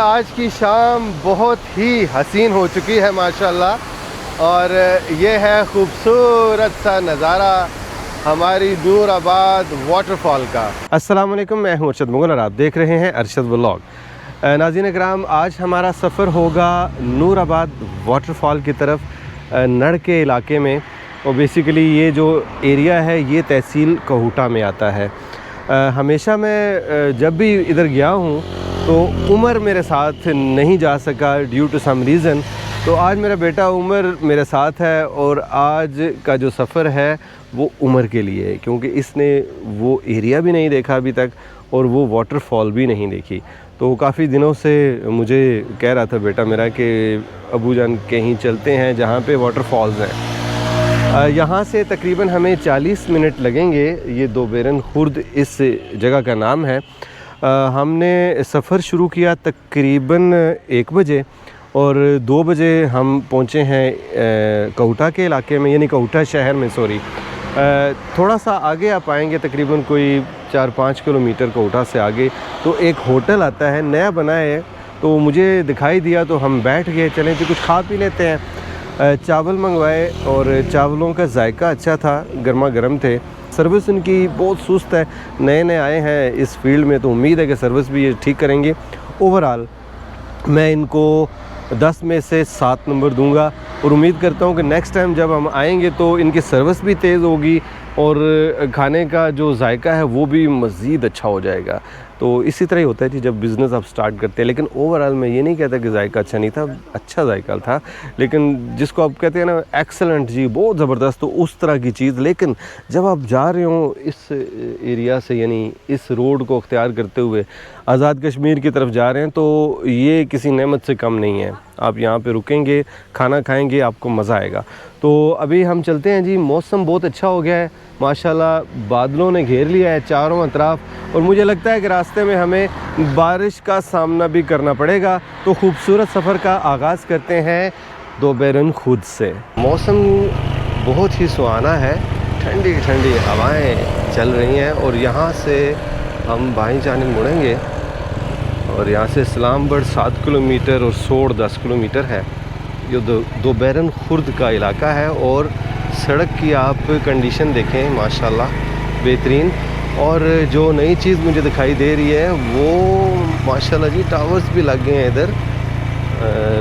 आज की शाम बहुत ही हसीन हो चुकी है माशाल्लाह, और ये है खूबसूरत सा नज़ारा हमारी नूराबाद वाटरफॉल का। अस्सलाम वालेकुम, मैं हूं अरशद मुगल और आप देख रहे हैं अरशद व्लॉग। नाज़रीन कराम, आज हमारा सफ़र होगा नूराबाद वाटरफॉल की तरफ, नड़ के इलाके में। और बेसिकली ये जो एरिया है ये तहसील कहूटा में आता है। हमेशा मैं जब भी इधर गया हूँ तो उमर मेरे साथ नहीं जा सका ड्यू टू सम रीज़न। तो आज मेरा बेटा उमर मेरे साथ है और आज का जो सफ़र है वो उमर के लिए है, क्योंकि इसने वो एरिया भी नहीं देखा अभी तक और वो वाटरफॉल भी नहीं देखी। तो काफ़ी दिनों से मुझे कह रहा था बेटा मेरा कि अबू जान कहीं चलते हैं जहाँ पे वाटरफॉल्स हैं। यहाँ से तकरीबन हमें 40 मिनट लगेंगे। ये दोबेरन खुर्द इस जगह का नाम है। हमने सफ़र शुरू किया तकरीबन 1 बजे और 2 बजे हम पहुँचे हैं कहूटा के इलाके में, यानी कहूटा शहर में, सॉरी। थोड़ा सा आगे आप आएंगे तकरीबन कोई 4-5 किलोमीटर कहूटा से आगे तो एक होटल आता है, नया बना है। तो मुझे दिखाई दिया तो हम बैठ गए, चलें तो कुछ खा पी लेते हैं। चावल मंगवाए और चावलों का जायका अच्छा था, गर्मा गर्म थे। सर्विस इनकी बहुत सुस्त है, नए नए आए हैं इस फील्ड में, तो उम्मीद है कि सर्विस भी ये ठीक करेंगे। ओवरऑल मैं इनको 10 में से 7 नंबर दूंगा और उम्मीद करता हूँ कि नेक्स्ट टाइम जब हम आएंगे तो इनकी सर्विस भी तेज़ होगी और खाने का जो जायका है वो भी मज़ीद अच्छा हो जाएगा। तो इसी तरह ही होता है कि जब बिज़नेस आप स्टार्ट करते हैं। लेकिन ओवरऑल मैं ये नहीं कहता कि जायका अच्छा नहीं था, अच्छा जायका था, लेकिन जिसको आप कहते हैं ना एक्सेलेंट जी, बहुत ज़बरदस्त, तो उस तरह की चीज़। लेकिन जब आप जा रहे हो इस एरिया से, यानी इस रोड को अख्तियार करते हुए आज़ाद कश्मीर की तरफ जा रहे हैं, तो ये किसी नेमत से कम नहीं है। आप यहाँ पे रुकेंगे, खाना खाएंगे, आपको मज़ा आएगा। तो अभी हम चलते हैं जी। मौसम बहुत अच्छा हो गया है माशाल्लाह, बादलों ने घेर लिया है चारों अतराफ, और मुझे लगता है कि रास्ते में हमें बारिश का सामना भी करना पड़ेगा। तो खूबसूरत सफ़र का आगाज़ करते हैं दोबेरन खुर्द से। मौसम बहुत ही सुहाना है, ठंडी ठंडी हवाएं चल रही हैं और यहाँ से हम बाईं जानिब मुड़ेंगे और यहाँ से इस्लामगढ़ 7 किलोमीटर और सोड़ 10 किलोमीटर है। ये दोबेरन खुर्द का इलाका है और सड़क की आप कंडीशन देखें माशाल्लाह बेहतरीन। और जो नई चीज़ मुझे दिखाई दे रही है वो माशाल्लाह जी, टावर्स भी लग गए हैं इधर,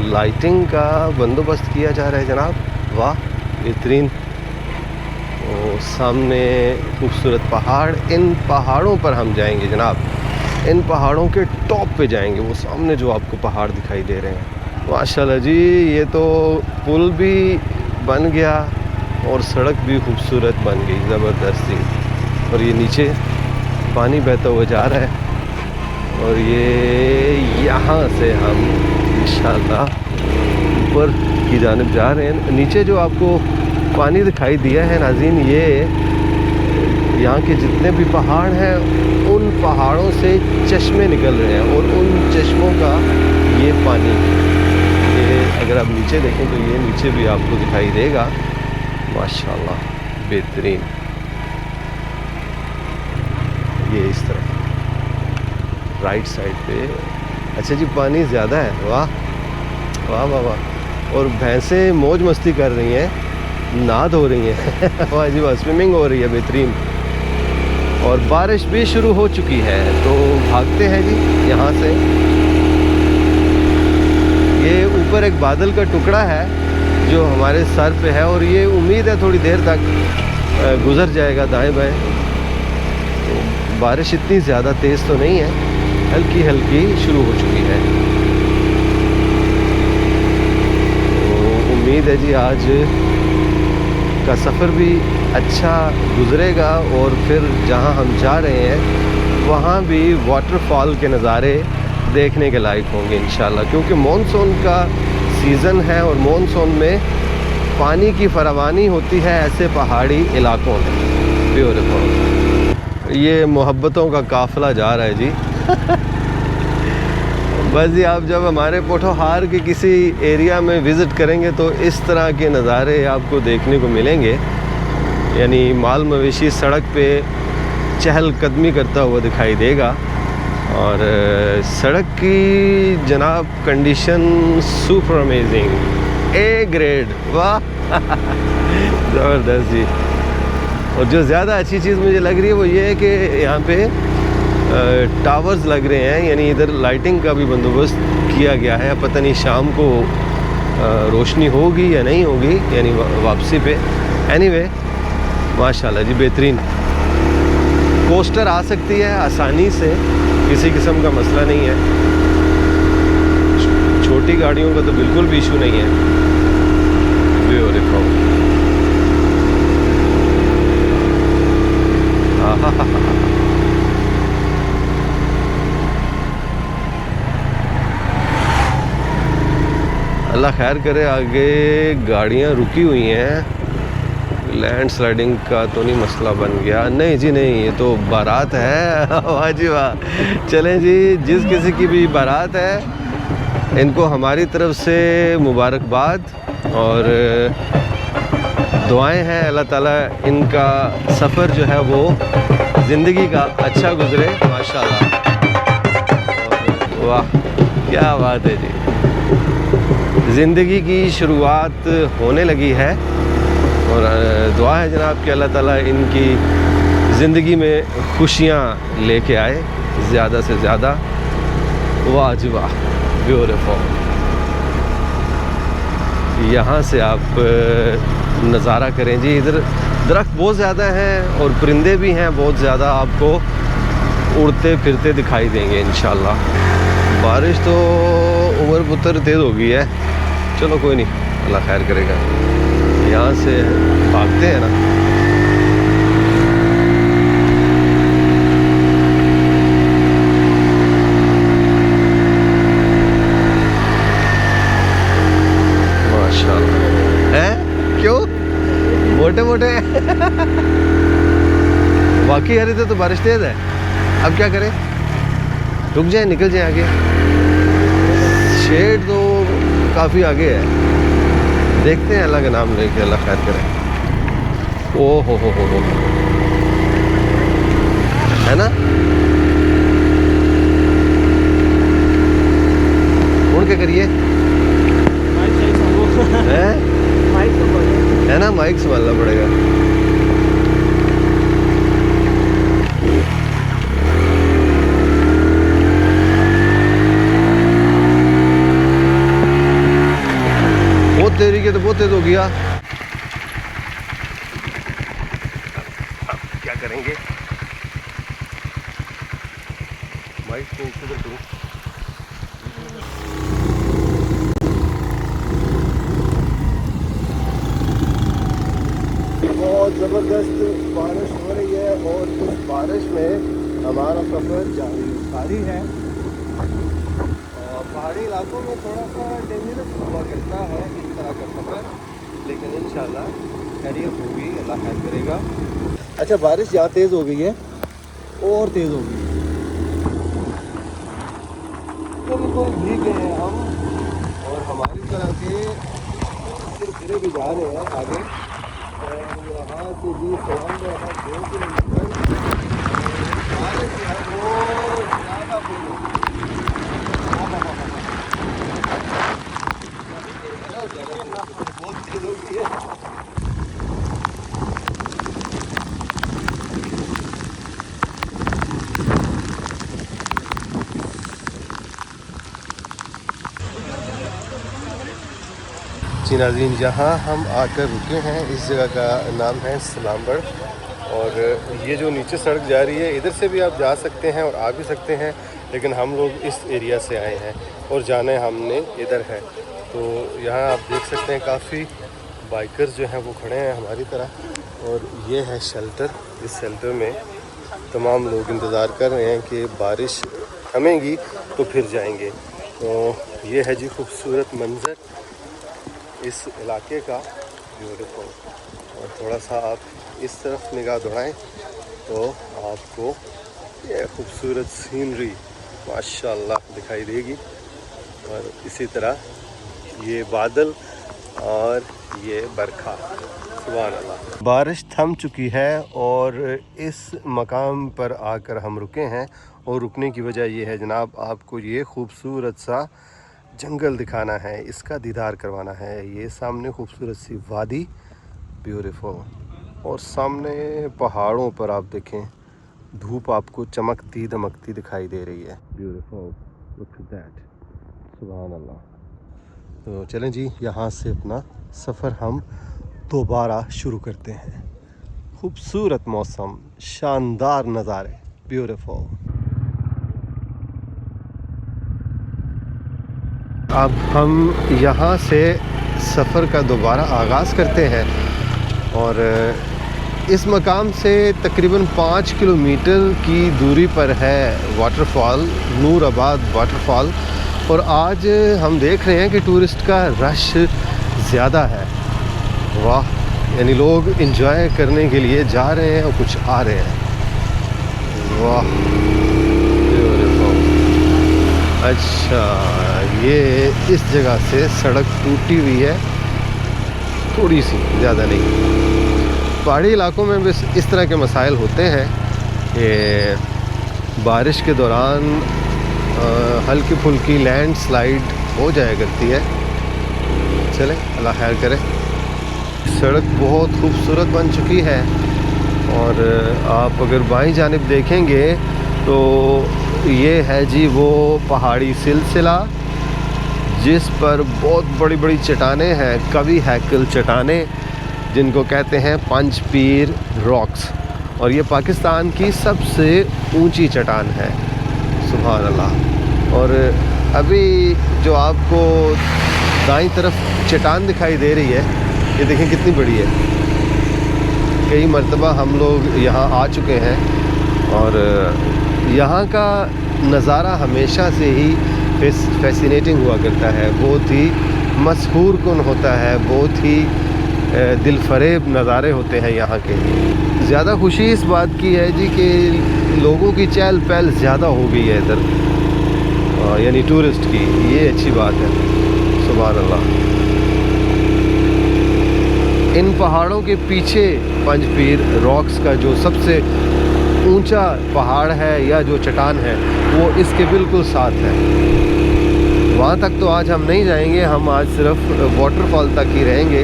लाइटिंग का बंदोबस्त किया जा रहा है जनाब, वाह बेहतरीन। और सामने खूबसूरत पहाड़, इन पहाड़ों पर हम जाएंगे जनाब, इन पहाड़ों के टॉप पे जाएंगे। वो सामने जो आपको पहाड़ दिखाई दे रहे हैं माशाल्लाह जी, ये तो पुल भी बन गया और सड़क भी खूबसूरत बन गई, ज़बरदस्त सी। और ये नीचे पानी बहता हुआ जा रहा है और ये यहाँ से हम इंशाल्लाह ऊपर की जानिब जा रहे हैं। नीचे जो आपको पानी दिखाई दिया है नाज़रीन, ये यहाँ के जितने भी पहाड़ हैं उन पहाड़ों से चश्मे निकल रहे हैं और उन चश्मों का ये पानी, ये अगर आप नीचे देखें तो ये नीचे भी आपको दिखाई देगा माशाल्लाह बेहतरीन। ये इस तरफ राइट साइड पे, अच्छा जी पानी ज़्यादा है, वाह वाह वाह वाह। और भैंसें मौज मस्ती कर रही हैं, नाद हो रही हैं वाह जी वाह, स्विमिंग हो रही है बेहतरीन। और बारिश भी शुरू हो चुकी है तो भागते हैं जी यहाँ से। ये ऊपर एक बादल का टुकड़ा है जो हमारे सर पे है और ये उम्मीद है थोड़ी देर तक गुज़र जाएगा दाएं बाएं। तो बारिश इतनी ज़्यादा तेज़ तो नहीं है, हल्की हल्की शुरू हो चुकी है। तो उम्मीद है जी आज का सफ़र भी अच्छा गुज़रेगा और फिर जहां हम जा रहे हैं वहां भी वाटरफॉल के नज़ारे देखने के लायक होंगे इंशाल्लाह, क्योंकि मॉनसून का सीज़न है और मॉनसून में पानी की फरावानी होती है ऐसे पहाड़ी इलाकों में। ब्यूटीफुल। ये मोहब्बतों का काफ़िला जा रहा है जी बस जी, आप जब हमारे पोठोहार के किसी एरिया में विज़िट करेंगे तो इस तरह के नज़ारे आपको देखने को मिलेंगे, यानी माल मवेशी सड़क पे चहल कदमी करता हुआ दिखाई देगा। और सड़क की जनाब condition super amazing, A grade, वाह ज़बरदस्त जी। और जो ज़्यादा अच्छी चीज़ मुझे लग रही है वो ये है कि यहाँ पे टावर्स लग रहे हैं, यानी इधर लाइटिंग का भी बंदोबस्त किया गया है। पता नहीं शाम को रोशनी होगी या नहीं होगी, यानी वापसी पे। एनीवे माशाल्लाह जी, बेहतरीन। कोस्टर आ सकती है आसानी से, किसी किस्म का मसला नहीं है। छोटी गाड़ियों का तो बिल्कुल भी इशू नहीं है। ब्यूटीफुल, अल्लाह खैर करे। आगे गाड़ियाँ रुकी हुई हैं, लैंड स्लाइडिंग का तो नहीं मसला बन गया? नहीं जी नहीं, ये तो बारात है। वाह जी वाह। चलें जी, जिस किसी की भी बारात है इनको हमारी तरफ से मुबारकबाद और दुआएं हैं। अल्लाह ताला इनका सफ़र जो है वो ज़िंदगी का अच्छा गुज़रे माशाल्लाह। वाह क्या बात है जी, ज़िंदगी की शुरुआत होने लगी है और दुआ है जनाब कि अल्लाह ताला इनकी ज़िंदगी में खुशियाँ लेके आए ज़्यादा से ज़्यादा। वाह जी वाह, ब्यूटीफुल। यहाँ से आप नज़ारा करें जी, इधर दरख्त बहुत ज़्यादा हैं और परिंदे भी हैं बहुत ज़्यादा, आपको उड़ते फिरते दिखाई देंगे इंशाल्लाह। बारिश तो उमर पुत्र तेज़ हो गई है, चलो कोई नहीं, अल्लाह खैर करेगा। यहाँ से भागते हैं ना। माशाल्लाह हैं, क्यों मोटे मोटे वाकई यार, इधर तो बारिश तेज़ है। अब क्या करें, रुक जाए, निकल जाए आगे। शेड तो काफ़ी आगे है, देखते हैं, अल्लाह का नाम लेके अल्लाह खैर करे। ओ हो है ना, मुड़ के करिए है ना, माइक संभालना पड़ेगा। बहुत तेरी के तो बहुत तेज हो गया। अब क्या करेंगे, माइक को ऊपर करूं। बहुत ज़बरदस्त बारिश हो रही है और इस बारिश में हमारा सफ़र जारी है। पहाड़ी इलाकों में थोड़ा सा डेंजरस हुआ करता है इस तरह का सफ़र, लेकिन इंशाल्लाह खैरियत होगी, अल्लाह खैर करेगा। अच्छा, बारिश यहाँ तेज़ हो गई है और तेज़ हो गई, बिल्कुल भीग गए हैं हम और हमारी तरह के फिर भी जा रहे हैं आगे। और यहाँ से भी सवाल 2 किलोमीटर बारिश है वो ज़्यादा जी नाज़रीन, जहाँ हम आकर रुके हैं इस जगह का नाम है सलामबड़। और ये जो नीचे सड़क जा रही है इधर से भी आप जा सकते हैं और आ भी सकते हैं, लेकिन हम लोग इस एरिया से आए हैं और जाना हमने इधर है। तो यहाँ आप देख सकते हैं काफ़ी बाइकर्स जो हैं वो खड़े हैं हमारी तरह। और ये है शेल्टर, इस शेल्टर में तमाम लोग इंतज़ार कर रहे हैं कि बारिश थमेगी तो फिर जाएंगे। तो ये है जी खूबसूरत मंज़र इस इलाके का, ब्यूटीफुल। और थोड़ा सा आप इस तरफ निगाह दौड़ाएं तो आपको ये खूबसूरत सीनरी माशाल्लाह दिखाई देगी। और इसी तरह ये बादल और ये बरखा सुभान अल्लाह। बारिश थम चुकी है और इस मकाम पर आकर हम रुके हैं और रुकने की वजह यह है जनाब, आपको ये खूबसूरत सा जंगल दिखाना है, इसका दीदार करवाना है। ये सामने खूबसूरत सी वादी, ब्यूटीफुल, और सामने पहाड़ों पर आप देखें धूप आपको चमकती दमकती दिखाई दे रही है। ब्यूटीफुल, लुक एट दैट, सुभान अल्लाह। तो चलें जी, यहाँ से अपना सफ़र हम दोबारा शुरू करते हैं। खूबसूरत मौसम, शानदार नज़ारे, ब्यूटीफुल। अब हम यहाँ से सफ़र का दोबारा आगाज़ करते हैं और इस मकाम से तकरीबन 5 किलोमीटर की दूरी पर है वाटरफॉल, नूराबाद वाटरफॉल। और आज हम देख रहे हैं कि टूरिस्ट का रश ज़्यादा है। वाह, यानी लोग एंजॉय करने के लिए जा रहे हैं और कुछ आ रहे हैं। वाह, अच्छा, ये इस जगह से सड़क टूटी हुई है थोड़ी सी, ज़्यादा नहीं। पहाड़ी इलाकों में बस इस तरह के मसाइल होते हैं कि बारिश के दौरान हल्की फुल्की लैंडस्लाइड हो जाया करती है। चलें, अल्लाह खैर करे। सड़क बहुत खूबसूरत बन चुकी है और आप अगर बाईं जानिब देखेंगे तो ये है जी वो पहाड़ी सिलसिला जिस पर बहुत बड़ी बड़ी चट्टानें हैं, कवि हैकल चट्टानें, जिनको कहते हैं पंच पीर रॉक्स। और ये पाकिस्तान की सबसे ऊंची चट्टान है, सुभान अल्लाह। और अभी जो आपको दाईं तरफ चट्टान दिखाई दे रही है, ये देखें कितनी बड़ी है। कई मर्तबा हम लोग यहाँ आ चुके हैं और यहाँ का नज़ारा हमेशा से ही फैसिनेटिंग हुआ करता है, बहुत ही मशहूर कुन होता है, बहुत ही दिलफरेब नज़ारे होते हैं यहाँ के। ज़्यादा खुशी इस बात की है जी कि लोगों की चहल पहल ज़्यादा हो गई है इधर, यानी टूरिस्ट की, ये अच्छी बात है, सुभान अल्लाह। इन पहाड़ों के पीछे पंचपीर रॉक्स का जो सबसे ऊंचा पहाड़ है या जो चट्टान है वो इसके बिल्कुल साथ है। वहाँ तक तो आज हम नहीं जाएंगे, हम आज सिर्फ वाटरफॉल तक ही रहेंगे।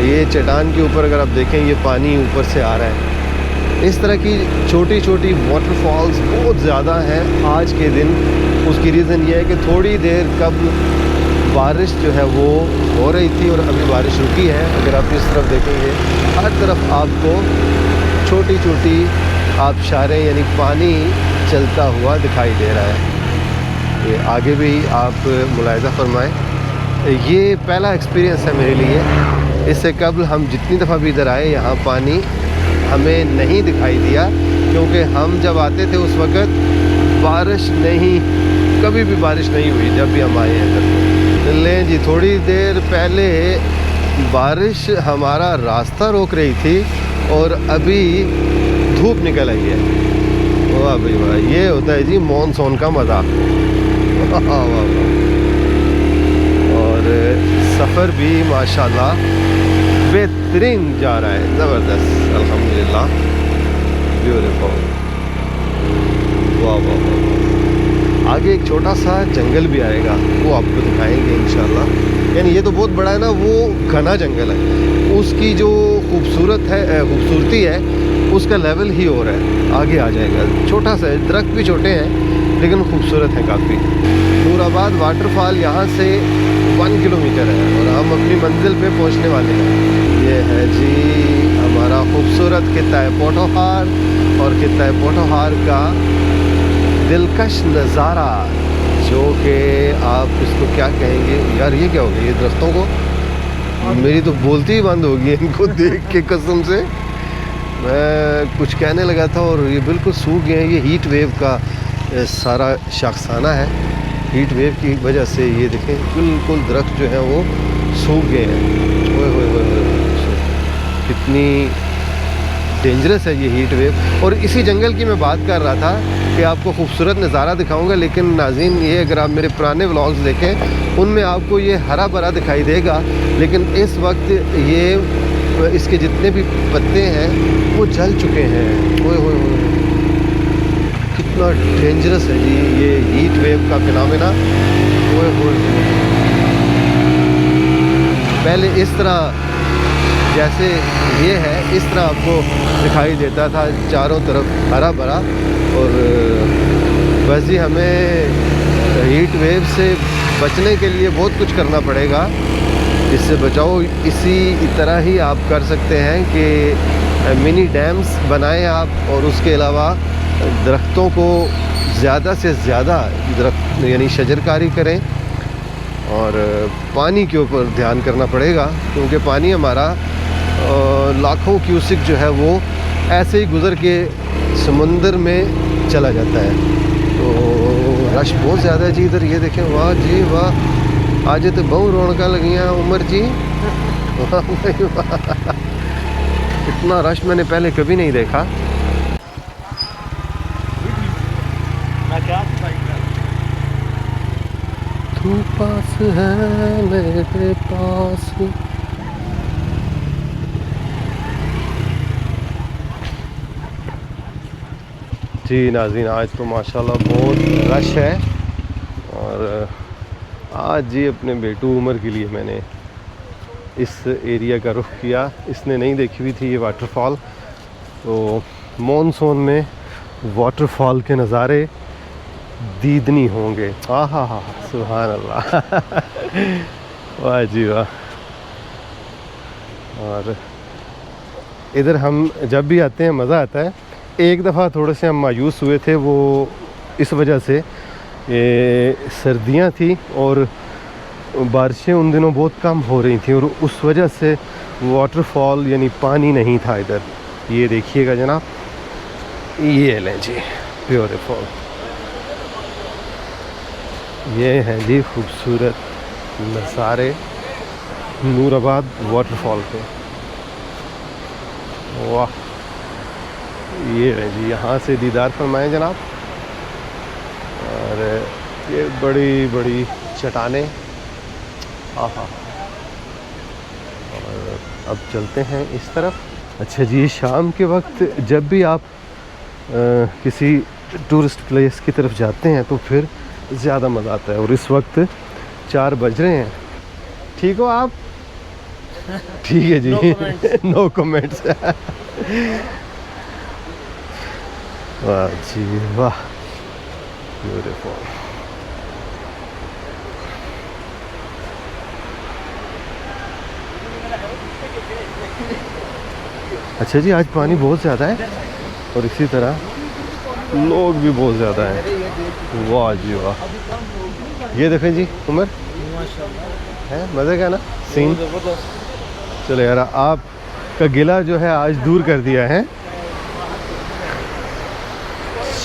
ये चट्टान के ऊपर अगर आप देखें ये पानी ऊपर से आ रहा है। इस तरह की छोटी छोटी वाटरफॉल्स बहुत ज़्यादा हैं आज के दिन। उसकी रीज़न ये है कि थोड़ी देर कब बारिश जो है वो हो रही थी और अभी बारिश रुकी है। अगर आप इस तरफ देखेंगे हर तरफ आपको छोटी छोटी आबशारें यानी पानी चलता हुआ दिखाई दे रहा है। ये आगे भी आप मुलाहिज़ा फरमाएं। ये पहला एक्सपीरियंस है मेरे लिए। इससे कबल हम जितनी दफ़ा भी इधर आए यहाँ पानी हमें नहीं दिखाई दिया, क्योंकि हम जब आते थे उस वक़्त बारिश नहीं, कभी भी बारिश नहीं हुई जब भी हम आए हैं इधर। लें जी, थोड़ी देर पहले बारिश हमारा रास्ता रोक रही थी और अभी धूप निकल आई है। वाह भाई वाह, ये होता है जी मॉनसून का मज़ा। वाह वाह वाह। और सफ़र भी माशाल्लाह बेहतरीन जा रहा है, ज़बरदस्त, अल्हम्दुलिल्लाह, ब्यूटीफुल। वाह वाह वाह। आगे एक छोटा सा जंगल भी आएगा, वो आपको दिखाएंगे इंशाल्लाह। यानी ये तो बहुत बड़ा है ना, वो घना जंगल है, उसकी जो खूबसूरती है उसका लेवल ही हो रहा है, आगे आ जाएगा। छोटा सा है, दरख्त भी छोटे हैं लेकिन खूबसूरत है काफ़ी। नूराबाद वाटरफॉल यहाँ से 1 किलोमीटर है और हम अपनी मंजिल पे पहुँचने वाले हैं। ये है जी हमारा खूबसूरत खित्ता पोठोहार, और खित्ता पोठोहार का दिलकश नज़ारा, जो कि आप इसको क्या कहेंगे यार, ये क्या हो गया, ये दरख्तों को मेरी तो बोलती ही बंद हो गई इनको देख के, कसम से मैं कुछ कहने लगा था और ये बिल्कुल सूख गए हैं। ये हीट वेव का सारा शाखसाना है, हीट वेव की वजह से ये देखें बिल्कुल दरख्त जो है वो सूख गए हैं। ओए होए होए होए, कितनी डेंजरस है ये हीट वेव। और इसी जंगल की मैं बात कर रहा था कि आपको खूबसूरत नज़ारा दिखाऊंगा, लेकिन नाज़रीन ये अगर आप मेरे पुराने व्लॉग्स देखें उनमें आपको ये हरा भरा दिखाई देगा, लेकिन इस वक्त ये इसके जितने भी पत्ते हैं वो जल चुके हैं। ओए होए होए, कितना डेंजरस है जी ये हीट वेव का फिनोमेना। ओए होए, पहले इस तरह जैसे ये है इस तरह आपको दिखाई देता था, चारों तरफ हरा भरा। और बस जी हमें हीट वेव से बचने के लिए बहुत कुछ करना पड़ेगा। इससे बचाओ इसी तरह ही आप कर सकते हैं कि मिनी डैम्स बनाएं आप, और उसके अलावा दरख्तों को ज़्यादा से ज़्यादा दरख्त यानी शजरकारी करें। और पानी के ऊपर ध्यान करना पड़ेगा, क्योंकि पानी हमारा लाखों क्यूसिक जो है वो ऐसे ही गुज़र के समुंदर में चला जाता है। तो रश बहुत ज़्यादा है जी इधर, ये देखें, वाह जी वाह, आज तो बहुत रौनक लगी हैं उमर जी। वाह भाई वाह, इतना रश मैंने पहले कभी नहीं देखा। तू पास है मेरे पास। जी नाज़रीन, आज तो माशाल्लाह बहुत रश है। और आज जी अपने बेटू उमर के लिए मैंने इस एरिया का रुख किया। इसने नहीं देखी हुई थी ये वाटरफॉल। तो मॉनसून में वाटरफॉल के नज़ारे दीदनी होंगे। हाँ हाँ हाँ, सुभान अल्लाह। वाह जी वाह। और इधर हम जब भी आते हैं मज़ा आता है। एक दफ़ा थोड़े से हम मायूस हुए थे, वो इस वजह से सर्दियाँ थी और बारिशें उन दिनों बहुत कम हो रही थी, और उस वजह से वाटरफॉल यानी पानी नहीं था इधर। ये देखिएगा जनाब, ये लें जी ब्यूटीफुल, ये हैं जी खूबसूरत नज़ारे नूराबाद वाटरफॉल के। वाह, ये है जी, यहाँ से दीदार फरमाएं जनाब। और ये बड़ी बड़ी चट्टानें, आहा। और अब चलते हैं इस तरफ। अच्छा जी, शाम के वक्त जब भी आप किसी टूरिस्ट प्लेस की तरफ जाते हैं तो फिर ज़्यादा मज़ा आता है। और इस वक्त 4 बज रहे हैं। ठीक हो आप? ठीक है जी, नो कमेंट्स। वाह जी वाह, ब्यूटीफुल। अच्छा जी, आज पानी बहुत ज़्यादा है और इसी तरह लोग भी बहुत ज़्यादा हैं। वाह जी वाह, ये देखें जी उमर, है मज़े का ना सीन। चलो यार, आपका गिला जो है आज दूर कर दिया है।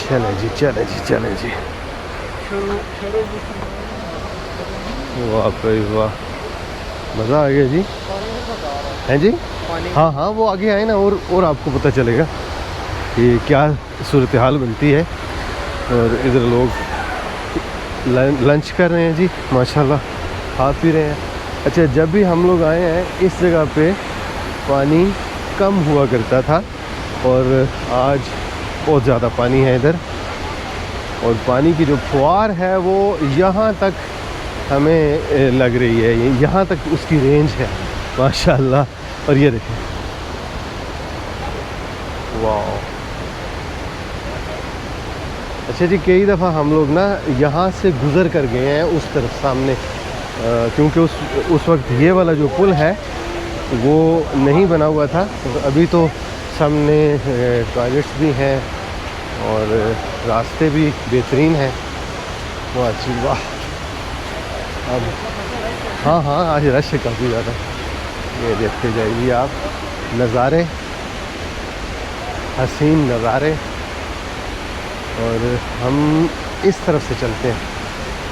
चले जी चले जी चले जी। वाह भाई वाह, मज़ा आ गया जी। हैं जी, हाँ हाँ, वो आगे आए ना और आपको पता चलेगा कि क्या सूरत हाल बनती है। और इधर लोग लंच कर रहे हैं जी, माशाल्लाह, खा पी रहे हैं। अच्छा, जब भी हम लोग आए हैं इस जगह पे पानी कम हुआ करता था, और आज बहुत ज़्यादा पानी है इधर। और पानी की जो फुहार है वो यहाँ तक हमें लग रही है, यहाँ तक उसकी रेंज है माशाल्लाह। और ये देखें, वाह। अच्छा जी, कई दफ़ा हम लोग ना यहाँ से गुज़र कर गए हैं उस तरफ सामने, क्योंकि उस वक्त ये वाला जो पुल है वो नहीं बना हुआ था। अभी तो सामने टॉयलेट्स भी हैं और रास्ते भी बेहतरीन हैं। वाह जी वाह। अब हाँ हाँ, आज रश है काफ़ी ज़्यादा। ये देखते जाइए आप नज़ारे, हसीन नज़ारे। और हम इस तरफ से चलते हैं।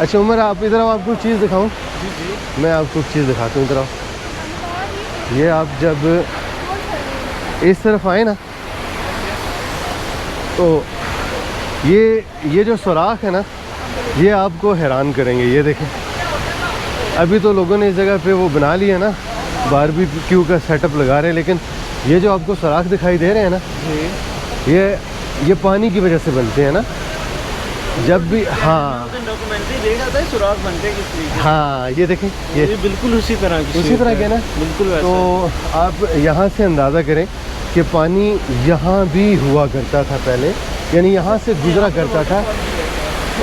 अच्छा उमर, आप इधर आओ, आपको चीज़ दिखाऊं। जी जी, मैं आपको चीज़ दिखाता हूँ, इधर आओ। ये आप जब इस तरफ आए ना तो ये जो सुराख है ना, ये आपको हैरान करेंगे। ये देखें, अभी तो लोगों ने इस जगह पे वो बना लिया ना, बारबेक्यू का सेटअप लगा रहे हैं, लेकिन ये जो आपको सुराख दिखाई दे रहे हैं ना, ये पानी की वजह से बनते हैं ना। जब भी डॉक्यूमेंट्री देख रहा था सुराख बनते किस तरीके। हाँ, ये देखें, ये बिल्कुल उसी तरह के ना, बिल्कुल वैसा। तो आप यहाँ से अंदाज़ा करें कि पानी यहाँ भी हुआ करता था पहले, यानी यहाँ से गुजरा करता था,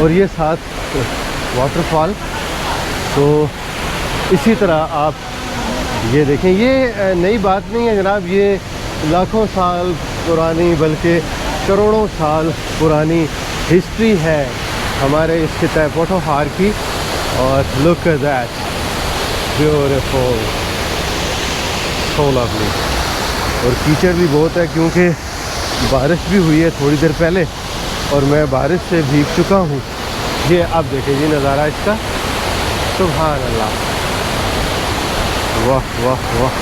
और ये साथ वाटरफॉल। तो इसी तरह आप ये देखें, ये नई बात नहीं है जनाब, ये लाखों साल पुरानी बल्कि करोड़ों साल पुरानी हिस्ट्री है हमारे इस खिता पोठोहार की। और look at that, beautiful, so lovely. और कीचड़ भी बहुत है क्योंकि बारिश भी हुई है थोड़ी देर पहले, और मैं बारिश से भीग चुका हूँ। ये आप देखें जी नज़ारा इसका, सुभान अल्लाह, वाह वाह वाह,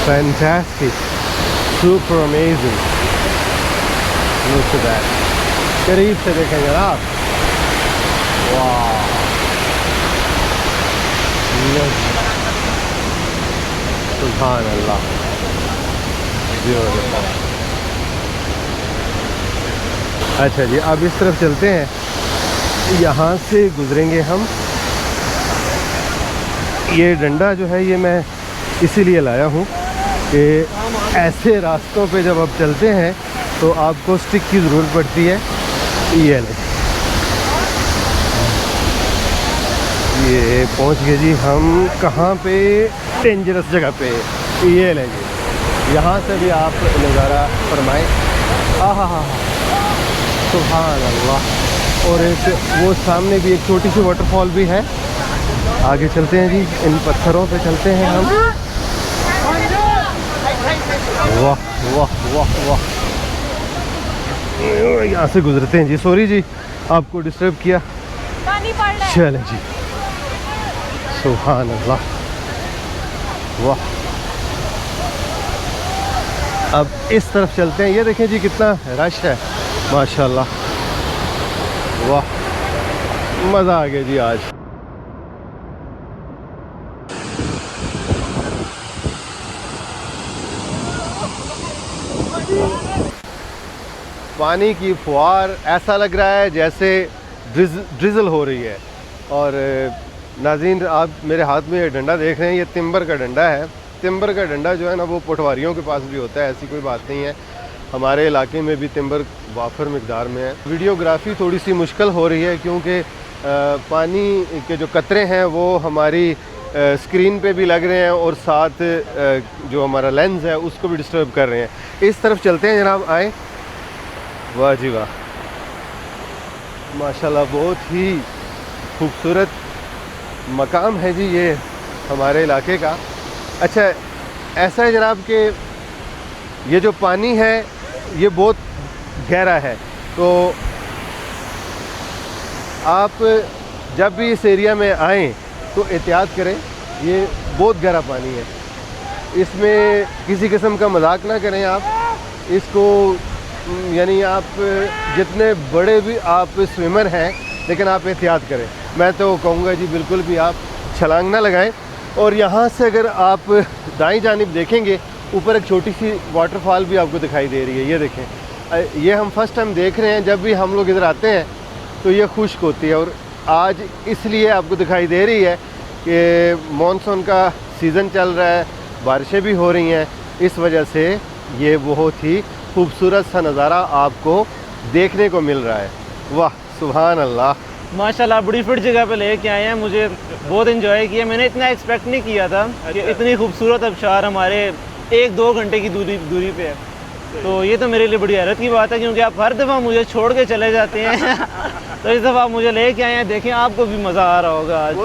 fantastic, super amazing. Look at that, करीब से देखेंगे आप, वाह, सुभान अल्लाह, ब्यूटीफुल। अच्छा जी, अब इस तरफ चलते हैं, यहाँ से गुजरेंगे हम। ये डंडा जो है ये मैं इसीलिए लाया हूँ कि ऐसे रास्तों पे जब आप चलते हैं तो आपको स्टिक की ज़रूरत पड़ती है। ये ले, ये पहुँच गए जी हम कहाँ पे, डेंजरस जगह पे। ये ले जी, यहाँ से भी आप नज़ारा फरमाएं। आहा हा, सुभान अल्लाह। और एक वो सामने भी एक छोटी सी वाटरफॉल भी है। आगे चलते हैं जी, इन पत्थरों पे चलते हैं हम। वाह वाह वाह वाह, यहाँ से गुजरते हैं जी। सॉरी जी, आपको डिस्टर्ब किया। पानी पड़ रहा है। चलें जी, सुभान अल्लाह, वाह। अब इस तरफ चलते हैं। ये देखें जी कितना रश है, माशाल्लाह, वाह, मज़ा आ गया जी आज। पानी की फुहार, ऐसा लग रहा है जैसे ड्रिज़ल हो रही है। और नाज़रीन, आप मेरे हाथ में ये डंडा देख रहे हैं, ये तिम्बर का डंडा है। तिम्बर का डंडा जो है ना, वो पटवारियों के पास भी होता है, ऐसी कोई बात नहीं है। हमारे इलाके में भी तिम्बर वाफर मिकदार में है। वीडियोग्राफी थोड़ी सी मुश्किल हो रही है क्योंकि पानी के जो कतरे हैं वो हमारी स्क्रीन पे भी लग रहे हैं, और साथ जो हमारा लेंस है उसको भी डिस्टर्ब कर रहे हैं। इस तरफ चलते हैं जनाब, आए। वाह जी वाह, माशाल्लाह, बहुत ही खूबसूरत मकाम है जी ये हमारे इलाके का। अच्छा, ऐसा है जनाब कि ये जो पानी है ये बहुत गहरा है, तो आप जब भी इस एरिया में आएँ तो एहतियात करें, ये बहुत गहरा पानी है, इसमें किसी किस्म का मजाक ना करें आप इसको। यानी आप जितने बड़े भी आप स्विमर हैं, लेकिन आप एहतियात करें। मैं तो कहूँगा जी बिल्कुल भी आप छलांग ना लगाएं। और यहाँ से अगर आप दाईं जानिब देखेंगे, ऊपर एक छोटी सी वाटरफॉल भी आपको दिखाई दे रही है। ये देखें, ये हम फर्स्ट टाइम देख रहे हैं। जब भी हम लोग इधर आते हैं तो ये खुश्क होती है, और आज इसलिए आपको दिखाई दे रही है कि मॉनसून का सीज़न चल रहा है, बारिशें भी हो रही हैं, इस वजह से ये बहुत ही खूबसूरत सा नज़ारा आपको देखने को मिल रहा है। वाह, सुभान अल्लाह, माशाल्लाह, बड़ी फिट जगह पे लेके आए हैं। मुझे बहुत एंजॉय किया। मैंने इतना एक्सपेक्ट नहीं किया था कि इतनी खूबसूरत आबशार हमारे 1-2 घंटे की दूरी पे है। तो ये तो मेरे लिए बड़ी हैरत की बात है, क्योंकि आप हर दफ़ा मुझे छोड़ के चले जाते हैं तो इस दफ़ा आप मुझे लेके आए हैं। देखें, आपको भी मज़ा आ रहा होगा आज।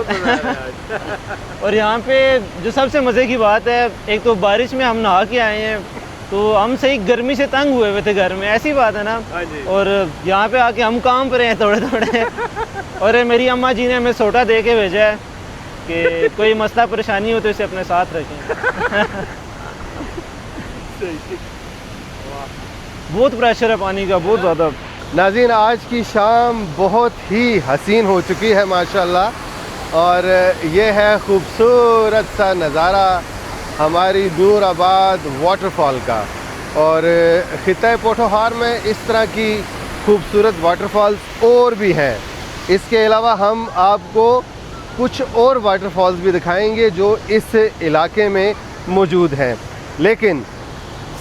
और यहाँ पे जो सबसे मज़े की बात है, एक तो बारिश में हम नहा के आए हैं, तो हम सही गर्मी से तंग हुए थे घर में, ऐसी बात है ना। और यहाँ पे आके हम काम पर हैं थोड़े थोड़े। और मेरी अम्मा जी ने हमें सोटा दे के भेजा है कि कोई मसला परेशानी हो तो इसे अपने साथ रखें। बहुत प्रेशर है पानी का, बहुत ज़्यादा। नाज़रीन, आज की शाम बहुत ही हसीन हो चुकी है माशाल्लाह, और ये है खूबसूरत सा नज़ारा हमारी नूराबाद वाटरफॉल का। और खित्ता पोठोहार में इस तरह की खूबसूरत वाटरफॉल्स और भी हैं। इसके अलावा हम आपको कुछ और वाटरफॉल्स भी दिखाएंगे जो इस इलाके में मौजूद हैं, लेकिन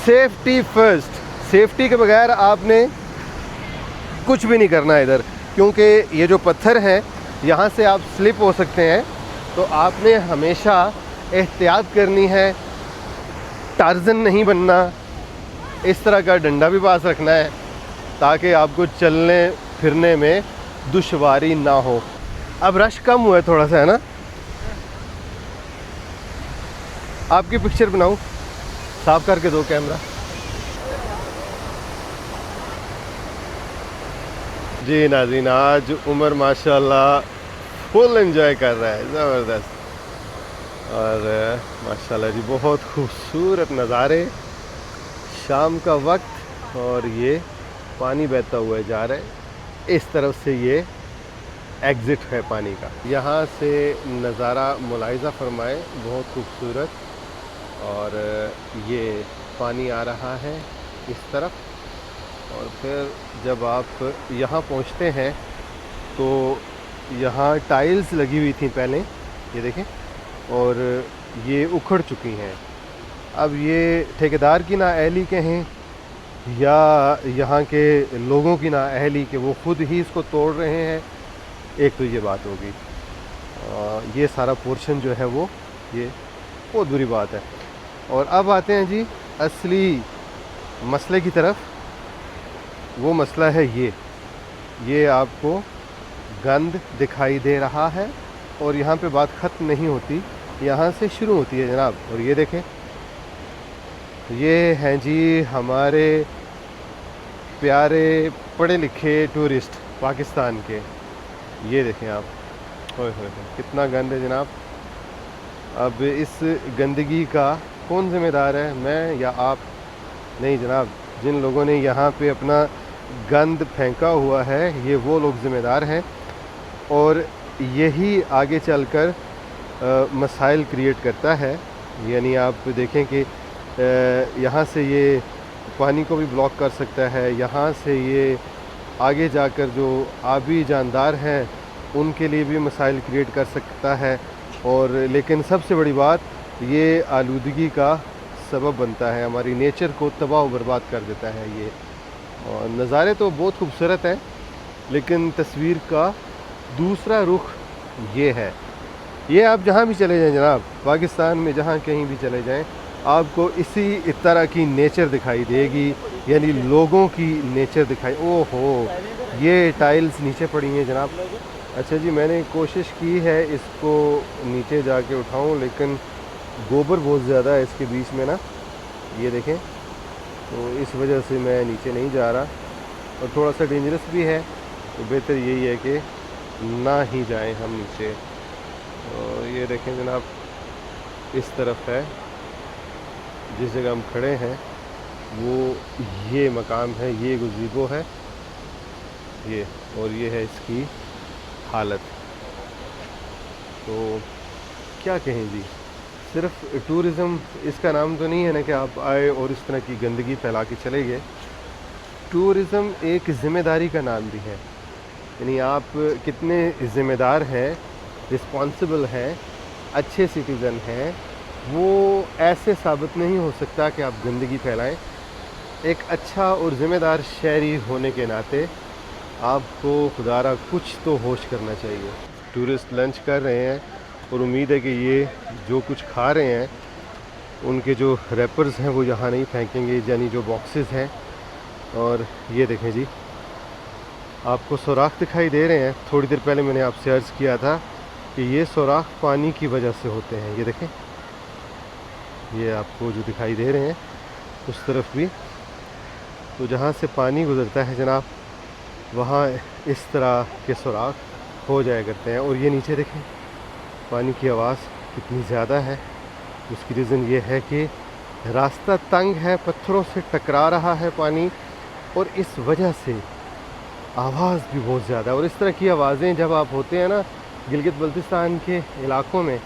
सेफ्टी फर्स्ट। सेफ्टी के बगैर आपने कुछ भी नहीं करना इधर, क्योंकि ये जो पत्थर हैं यहाँ से आप स्लिप हो सकते हैं। तो आपने हमेशा एहतियात करनी है, टार्जन नहीं बनना, इस तरह का डंडा भी पास रखना है ताकि आपको चलने फिरने में दुश्वारी ना हो। अब रश कम हुआ है थोड़ा सा, है ना? आपकी पिक्चर बनाऊं, साफ करके दो कैमरा। जी नाज़रीन, आज उमर माशाल्लाह फुल एंजॉय कर रहा है, ज़बरदस्त। और माशाल्लाह जी बहुत खूबसूरत नज़ारे, शाम का वक्त, और ये पानी बहता हुआ जा रहा है। इस तरफ से ये एग्ज़िट है पानी का। यहाँ से नज़ारा मुलाहिज़ा फरमाए, बहुत खूबसूरत। और ये पानी आ रहा है इस तरफ, और फिर जब आप यहाँ पहुँचते हैं तो यहाँ टाइल्स लगी हुई थी पहले, ये देखें, और ये उखड़ चुकी हैं। अब ये ठेकेदार की नाअहली कहें या यहाँ के लोगों की नाअहली कि वो ख़ुद ही इसको तोड़ रहे हैं, एक तो ये बात होगी। ये सारा पोर्शन जो है वो ये बहुत बुरी बात है। और अब आते हैं जी असली मसले की तरफ। वो मसला है ये आपको गंद दिखाई दे रहा है, और यहाँ पे बात ख़त्म नहीं होती, यहाँ से शुरू होती है जनाब। और ये देखें, ये हैं जी हमारे प्यारे पढ़े लिखे टूरिस्ट पाकिस्तान के। ये देखें आप, होय होय कितना गंद है जनाब। अब इस गंदगी का कौन ज़िम्मेदार है, मैं या आप? नहीं जनाब, जिन लोगों ने यहाँ पे अपना गंद फेंका हुआ है ये वो लोग ज़िम्मेदार हैं, और यही आगे चलकर मसाइल क्रिएट करता है। यानी आप देखें कि यहाँ से ये पानी को भी ब्लॉक कर सकता है, यहाँ से ये आगे जाकर जो आबी जानदार हैं उनके लिए भी मसाइल क्रिएट कर सकता है। और लेकिन सबसे बड़ी बात, ये आलूदगी का सबब बनता है, हमारी नेचर को तबाह बर्बाद कर देता है ये। और नज़ारे तो बहुत खूबसूरत हैं, लेकिन तस्वीर का दूसरा रुख ये है। ये आप जहाँ भी चले जाएं जनाब, पाकिस्तान में जहाँ कहीं भी चले जाएं, आपको इसी तरह की नेचर दिखाई देगी, यानी लोगों की नेचर दिखाई। ओहो, ये टाइल्स नीचे पड़ी हैं जनाब। अच्छा जी, मैंने कोशिश की है इसको नीचे जाके उठाऊं, लेकिन गोबर बहुत ज़्यादा है इसके बीच में ना, ये देखें, तो इस वजह से मैं नीचे नहीं जा रहा। और थोड़ा सा डेंजरस भी है, तो बेहतर यही है कि ना ही जाएं हम नीचे। और ये देखें जनाब, इस तरफ है जिस जगह हम खड़े हैं वो ये मकाम है, ये गुज़ीबो है ये, और ये है इसकी हालत। तो क्या कहें जी, सिर्फ टूरिज़म इसका नाम तो नहीं है ना कि आप आए और इस तरह की गंदगी फैला के चले गए। टूरिज़म एक ज़िम्मेदारी का नाम भी है, यानी आप कितने ज़िम्मेदार हैं, रिस्पॉन्सिबल हैं, अच्छे सिटीज़न हैं, वो ऐसे साबित नहीं हो सकता कि आप गंदगी फैलाएं। एक अच्छा और ज़िम्मेदार शहरी होने के नाते आपको खुदारा कुछ तो होश करना चाहिए। टूरिस्ट लंच कर रहे हैं और उम्मीद है कि ये जो कुछ खा रहे हैं उनके जो रैपर्स हैं वो यहाँ नहीं फेंकेंगे, यानी जो बॉक्सेस हैं। और ये देखें जी, आपको सुराख दिखाई दे रहे हैं। थोड़ी देर पहले मैंने आपसे अर्ज़ किया था कि ये सुराख पानी की वजह से होते हैं। ये देखें, ये आपको जो दिखाई दे रहे हैं उस तरफ भी, तो जहाँ से पानी गुज़रता है जनाब, वहाँ इस तरह के सुराख हो जाया करते हैं। और ये नीचे देखें, पानी की आवाज़ कितनी ज़्यादा है। उसकी रीज़न ये है कि रास्ता तंग है, पत्थरों से टकरा रहा है पानी, और इस वजह से आवाज़ भी बहुत ज़्यादा है। और इस तरह की आवाज़ें जब आप होते हैं ना गिलगित बल्तिस्तान के इलाकों में,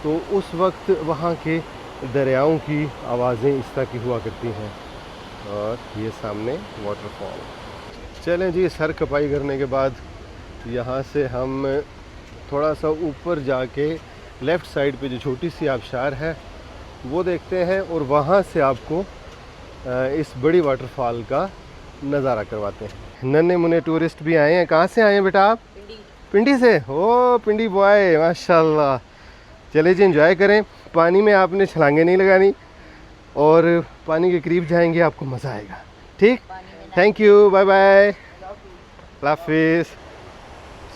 तो उस वक्त वहाँ के दरियाओं की आवाज़ें इस तरह की हुआ करती हैं। और ये सामने वाटरफॉल। चलें जी, सर खपाई करने के बाद यहाँ से हम थोड़ा सा ऊपर जाके लेफ़्ट साइड पे जो छोटी सी आबशार है वो देखते हैं, और वहाँ से आपको इस बड़ी वाटरफॉल का नज़ारा करवाते हैं। नन्हे मुन्ने टूरिस्ट भी आए हैं। कहाँ से आए हैं बेटा आप? पिंडी से। ओ पिंडी बॉय, माशाल्लाह। चले जी, एंजॉय करें। पानी में आपने छलांगे नहीं लगानी, और पानी के करीब जाएंगे आपको मज़ा आएगा। ठीक, थैंक यू, बाय बाय, हाफिज़।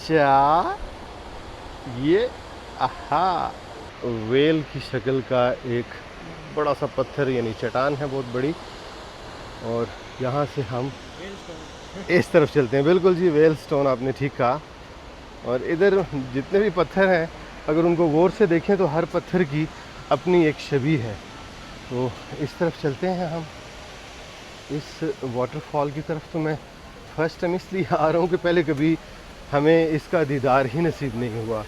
चा ये आहा वेल की शक्ल का एक बड़ा सा पत्थर यानी चट्टान है, बहुत बड़ी। और यहाँ से हम इस तरफ चलते हैं। बिल्कुल जी, वेल स्टोन, आपने ठीक कहा। और इधर जितने भी पत्थर हैं, अगर उनको गौर से देखें तो हर पत्थर की अपनी एक छवि है। तो इस तरफ चलते हैं हम, इस वाटरफॉल की तरफ। तो मैं फ़र्स्ट टाइम इसलिए आ रहा हूँ कि पहले कभी हमें इसका दीदार ही नसीब नहीं हुआ।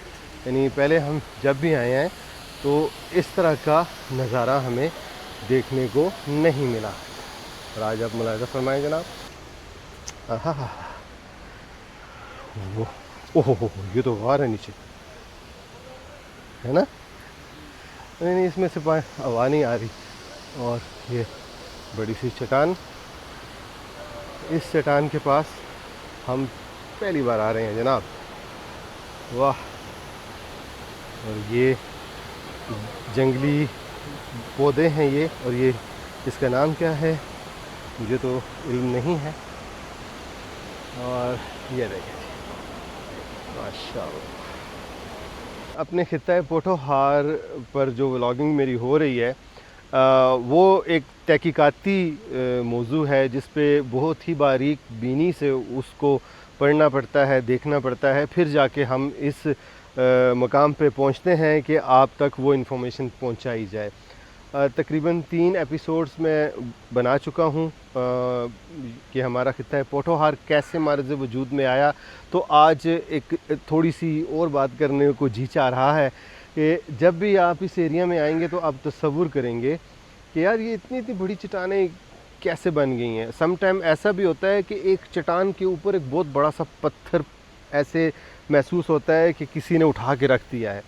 यानी पहले हम जब भी आए हैं तो इस तरह का नज़ारा हमें देखने को नहीं मिला। और आज आप मुलाहिज़ा फरमाएं जनाब। आहा, वो ओहो, ये तो वार है नीचे, है ना? नहीं, इसमें से हवा नहीं आ रही। और ये बड़ी सी चट्टान, इस चट्टान के पास हम पहली बार आ रहे हैं जनाब। वाह। और ये जंगली पौधे हैं ये, और ये इसका नाम क्या है मुझे तो इल्म नहीं है। और ये देखिए माशाअल्लाह। अपने खित्ता पोठोहार पर जो व्लॉगिंग मेरी हो रही है वो एक तहकीकाती मौजू है, जिस पे बहुत ही बारीक बीनी से उसको पढ़ना पड़ता है, देखना पड़ता है, फिर जाके हम इस मकाम पे पहुंचते हैं कि आप तक वो इन्फॉर्मेशन पहुंचाई जाए। तकरीबन 3 एपिसोड्स में बना चुका हूं कि हमारा खित्ता पोठोहार कैसे मार्ज़ वजूद में आया। तो आज एक थोड़ी सी और बात करने को जी चाह रहा है कि जब भी आप इस एरिया में आएंगे तो आप तसव्वुर करेंगे कि यार ये इतनी इतनी बड़ी चट्टानें कैसे बन गई हैं। सम टाइम ऐसा भी होता है कि एक चट्टान के ऊपर एक बहुत बड़ा सा पत्थर ऐसे महसूस होता है कि किसी ने उठा के रख दिया है।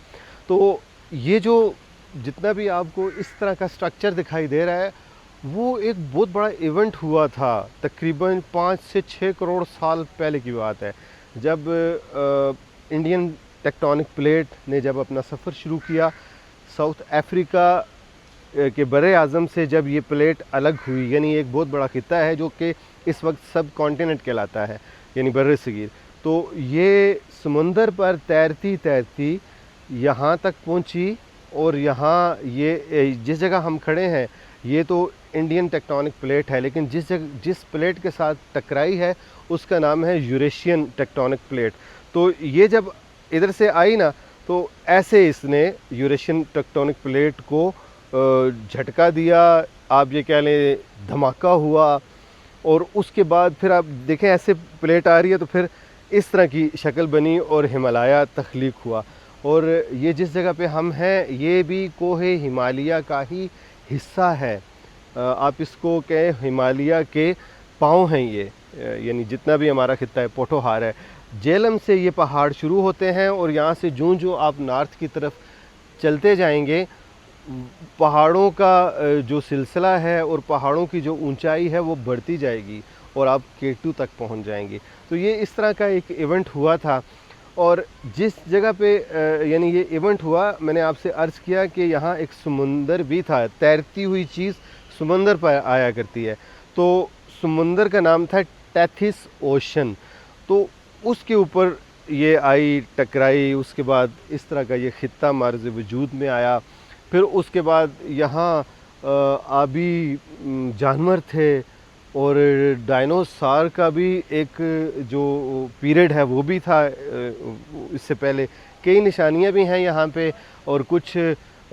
तो ये जो जितना भी आपको इस तरह का स्ट्रक्चर दिखाई दे रहा है, वो एक बहुत बड़ा इवेंट हुआ था तकरीबन 5 से 6 करोड़ साल पहले की बात है, जब इंडियन टेक्टोनिक प्लेट ने जब अपना सफ़र शुरू किया साउथ अफ्रीका के बरे आज़म से। जब ये प्लेट अलग हुई, यानी एक बहुत बड़ा खित्ता है जो कि इस वक्त सब कॉन्टिनेंट कहलाता है, यानी बर्रे सगीर। तो ये समुंदर पर तैरती तैरती यहाँ तक पहुँची, और यहाँ ये जिस जगह हम खड़े हैं ये तो इंडियन टेक्टोनिक प्लेट है, लेकिन जिस प्लेट के साथ टकराई है उसका नाम है यूरेशियन टेक्टोनिक प्लेट। तो ये जब इधर से आई ना, तो ऐसे इसने यूरेशियन टेक्टोनिक प्लेट को झटका दिया, आप ये कह लें धमाका हुआ। और उसके बाद फिर आप देखें ऐसे प्लेट आ रही है तो फिर इस तरह की शक्ल बनी और हिमालय तख्लीक हुआ। और ये जिस जगह पे हम हैं ये भी कोहे हिमालय का ही हिस्सा है। आप इसको कहें हिमालय के पाँव हैं ये, यानी जितना भी हमारा खित्ता है पोठोहार है। जेलम से ये पहाड़ शुरू होते हैं, और यहाँ से जो आप नॉर्थ की तरफ चलते जाएंगे, पहाड़ों का जो सिलसिला है और पहाड़ों की जो ऊंचाई है वो बढ़ती जाएगी और आप K2 तक पहुंच जाएंगे। तो ये इस तरह का एक इवेंट हुआ था। और जिस जगह पे यानी ये इवेंट हुआ, मैंने आपसे अर्ज़ किया कि यहाँ एक समुंदर भी था, तैरती हुई चीज़ समुंदर पर आया करती है। तो समुंदर का नाम था टेथिस ओशन। तो उसके ऊपर ये आई, टकराई, उसके बाद इस तरह का ये खित्ता मार्ज़ वजूद में आया। फिर उसके बाद यहाँ आबी जानवर थे, और डायनासोर का भी एक जो पीरियड है वो भी था इससे पहले। कई निशानियाँ भी हैं यहाँ पे, और कुछ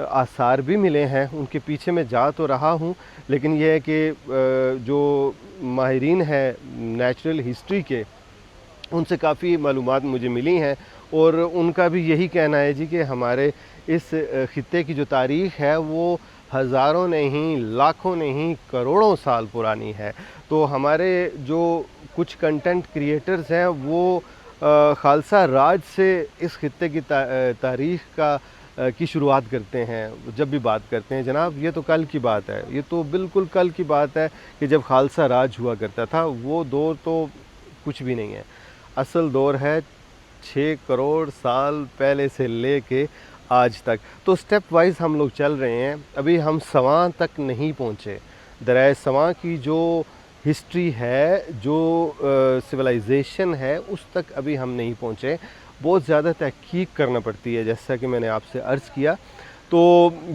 आसार भी मिले हैं, उनके पीछे मैं जा तो रहा हूँ, लेकिन यह है कि जो माहिरीन हैं नेचुरल हिस्ट्री के, उनसे काफ़ी मालूमात मुझे मिली हैं और उनका भी यही कहना है जी कि हमारे इस ख़ित्ते की जो तारीख़ है वो हज़ारों नहीं, लाखों नहीं, करोड़ों साल पुरानी है। तो हमारे जो कुछ कंटेंट क्रिएटर्स हैं वो खालसा राज से इस ख़ित्ते की तारीख़ की शुरुआत करते हैं। जब भी बात करते हैं जनाब, ये तो कल की बात है, ये तो बिल्कुल कल की बात है कि जब खालसा राज हुआ करता था, वो दौर तो कुछ भी नहीं है। असल दौर है 6 करोड़ साल पहले से लेके आज तक। तो स्टेप वाइज हम लोग चल रहे हैं। अभी हम सवां तक नहीं पहुँचे। दरिया सवां की जो हिस्ट्री है, जो सिविलाइजेशन है, उस तक अभी हम नहीं पहुँचे। बहुत ज़्यादा तहकीक करना पड़ती है, जैसा कि मैंने आपसे अर्ज़ किया। तो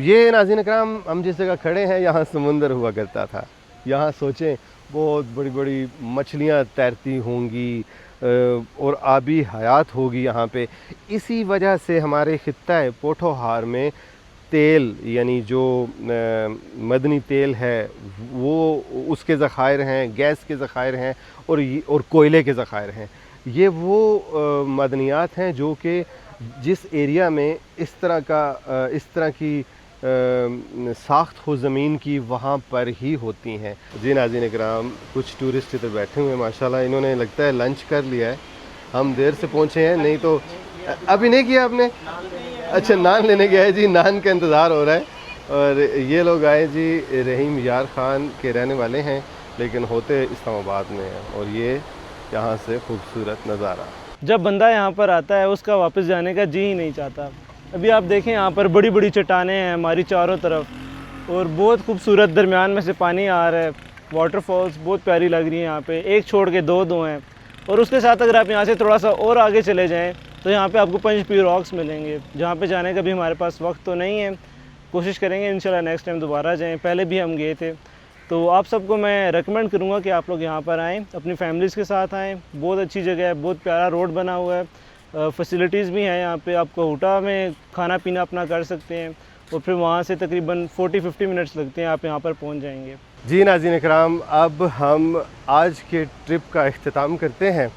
ये नाज़रीन इकराम, हम जिस जगह खड़े हैं यहाँ समुंदर हुआ करता था। यहाँ सोचें बहुत बड़ी बड़ी मछलियाँ तैरती होंगी और आबी हयात होगी यहाँ पे। इसी वजह से हमारे ख़ित्ता पोठोहार में तेल, यानी जो मदनी तेल है वो, उसके ज़ख़ायर हैं, गैस के ज़ख़ायर हैं और कोयले के ज़ख़ायर हैं। ये वो मदनियात हैं जो कि जिस एरिया में इस तरह की साख्त हो ज़मीन की, वहाँ पर ही होती हैं। जी नाज़रीन इकराम, कुछ टूरिस्ट इधर बैठे हुए हैं माशाल्लाह। इन्होंने लगता है लंच कर लिया है। हम देर से पहुँचे हैं, नहीं तो अभी नहीं किया आपने? अच्छा, नान लेने गया है जी, नान का इंतज़ार हो रहा है। और ये लोग आए जी, रहीम यार ख़ान के रहने वाले हैं लेकिन होते इस्लामाबाद में हैं। और ये यहाँ से खूबसूरत नज़ारा, जब बंदा यहाँ पर आता है उसका वापस जाने का जी ही नहीं चाहता। अभी आप देखें यहाँ पर बड़ी बड़ी चट्टानें हैं हमारी चारों तरफ और बहुत खूबसूरत दरमियान में से पानी आ रहा है। वाटरफॉल्स बहुत प्यारी लग रही है यहाँ पे, एक छोड़ के दो हैं। और उसके साथ अगर आप यहाँ से थोड़ा सा और आगे चले जाएँ तो यहाँ पे आपको पंजपी रॉक्स मिलेंगे, जहाँ पे जाने का भी हमारे पास वक्त तो नहीं है। कोशिश करेंगे इंशाल्लाह नेक्स्ट टाइम दोबारा जाएँ। पहले भी हम गए थे। तो आप सबको मैं रेकमेंड करूँगा कि आप लोग यहाँ पर आएँ, अपनी फैमिलीज़ के साथ आएँ। बहुत अच्छी जगह है, बहुत प्यारा रोड बना हुआ है, फैसिलिटीज़ भी हैं यहाँ पे। आपको हुटा में खाना पीना अपना कर सकते हैं और फिर वहाँ से तकरीबन 40-50 मिनट्स लगते हैं, आप यहाँ पर पहुँच जाएंगे। जी नाज़रीन इकराम, अब हम आज के ट्रिप का इख्तिताम करते हैं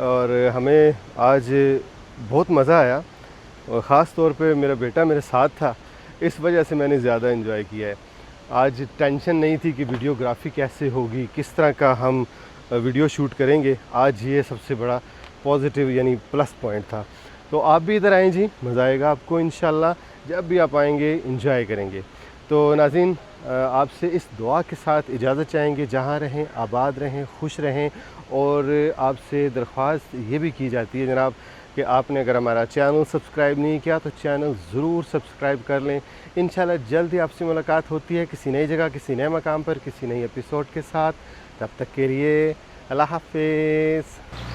और हमें आज बहुत मज़ा आया और ख़ास तौर पे मेरा बेटा मेरे साथ था, इस वजह से मैंने ज़्यादा एंजॉय किया है। आज टेंशन नहीं थी कि वीडियोग्राफी कैसे होगी, किस तरह का हम वीडियो शूट करेंगे। आज ये सबसे बड़ा पॉजिटिव यानी प्लस पॉइंट था। तो आप भी इधर आएँ जी, मज़ा आएगा आपको इंशाल्लाह। जब भी आप आएंगे एंजॉय करेंगे। तो नाज़रीन, आपसे इस दुआ के साथ इजाज़त चाहेंगे, जहाँ रहें आबाद रहें, खुश रहें। और आपसे दरख्वास्त ये भी की जाती है जनाब कि आपने अगर हमारा चैनल सब्सक्राइब नहीं किया तो चैनल ज़रूर सब्सक्राइब कर लें। इंशाल्लाह जल्द ही आपसे मुलाकात होती है किसी नई जगह, किसी नए मकाम पर, किसी नई एपिसोड के साथ। तब तक के लिए अल्लाह हाफ़िज़।